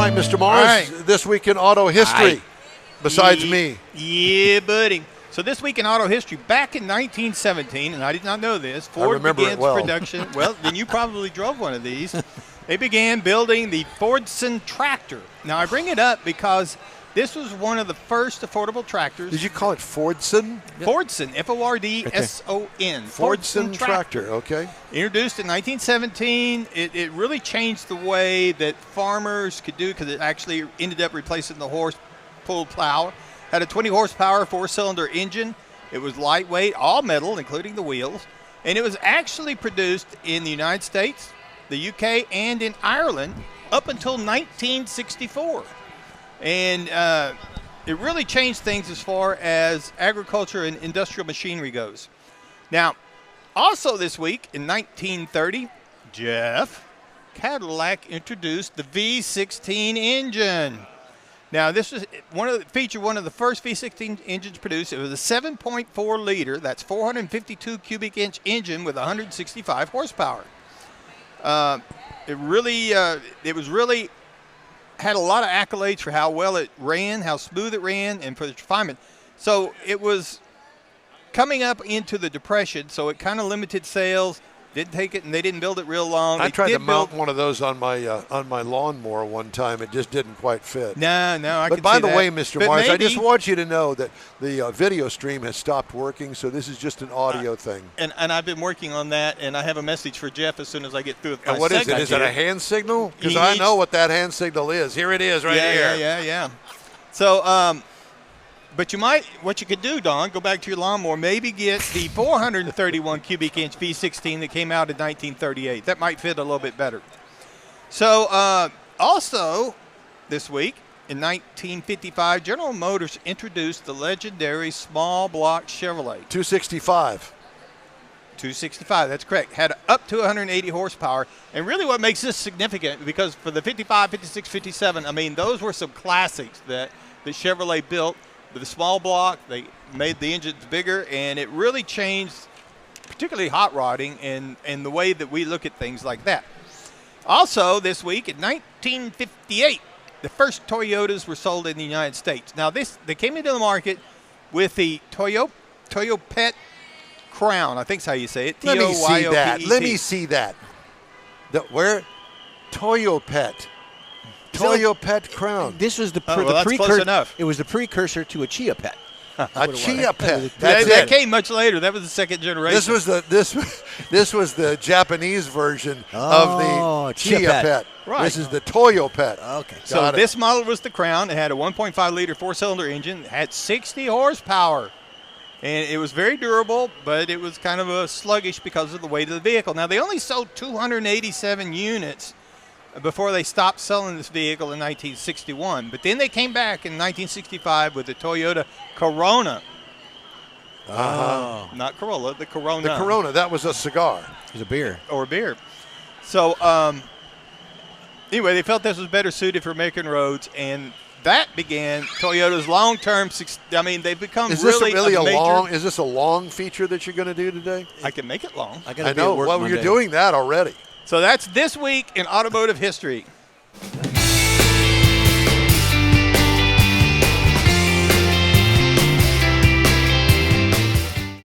right, Mr. Morris, this week in auto history, besides me. Yeah, buddy. So this week in auto history, back in 1917, and I did not know this, Ford begins production. Well, then you probably drove one of these. They began building the Fordson tractor. Now, I bring it up because this was one of the first affordable tractors. Did you call it Fordson? Fordson, F-O-R-D-S-O-N. Fordson tractor, okay. Introduced in 1917. It really changed the way that farmers could do, because it actually ended up replacing the horse-pulled plow. Had a 20 horsepower, 4-cylinder engine. It was lightweight, all metal, including the wheels. And it was actually produced in the United States, the UK, and in Ireland up until 1964. And it really changed things as far as agriculture and industrial machinery goes. Now, also this week in 1930, Cadillac introduced the V-16 engine. Now, this was one of the first V-16 engines produced. It was a 7.4 liter, that's 452 cubic inch engine with 165 horsepower. It was really had a lot of accolades for how well it ran, how smooth it ran, and for the refinement. So it was coming up into the Depression, so it kind of limited sales. Didn't take it, and they didn't build it real long. I tried to mount one of those on my lawnmower one time. It just didn't quite fit. No, I can see that. But by the way, Mr. Morris, I just want you to know that the video stream has stopped working, so this is just an audio thing. And I've been working on that, and I have a message for Jeff as soon as I get through with my And what is it? Is it a hand signal? Because I know what that hand signal is. Here it is right here. Yeah. So, but what you could do, Don, go back to your lawnmower, maybe get the 431 cubic inch V16 that came out in 1938. That might fit a little bit better. So also this week in 1955, General Motors introduced the legendary small block Chevrolet. 265. 265, that's correct. Had up to 180 horsepower. And really what makes this significant, because for the 55, 56, 57, I mean, those were some classics that Chevrolet built. With the small block, they made the engines bigger, and it really changed, particularly hot rodding and the way that we look at things like that. Also, this week in 1958, the first Toyotas were sold in the United States. Now, they came into the market with the Toyopet Crown. I think that's how you say it. Let me see that. Let me see that. Where? Toyopet. Toyopet Crown. This was the close enough. It was the precursor to a Chia Pet. A Chia Pet. That came much later. That was the second generation. This was the Japanese version of the Chia Pet. Right. This is the Toyopet. Okay. So this model was the Crown. It had a 1.5 liter 4-cylinder engine. It had 60 horsepower. And it was very durable, but it was kind of sluggish because of the weight of the vehicle. Now, they only sold 287 units before they stopped selling this vehicle in 1961. But then they came back in 1965 with the Toyota Corona. Not Corolla, the Corona. The Corona, that was a cigar. It was a beer. Or a beer. So anyway, they felt this was better suited for American roads, and that began Toyota's long-term success. I mean, they've become Is this a long feature that you're going to do today? I can make it long. I know. Well, you're doing that already. So that's this week in automotive history.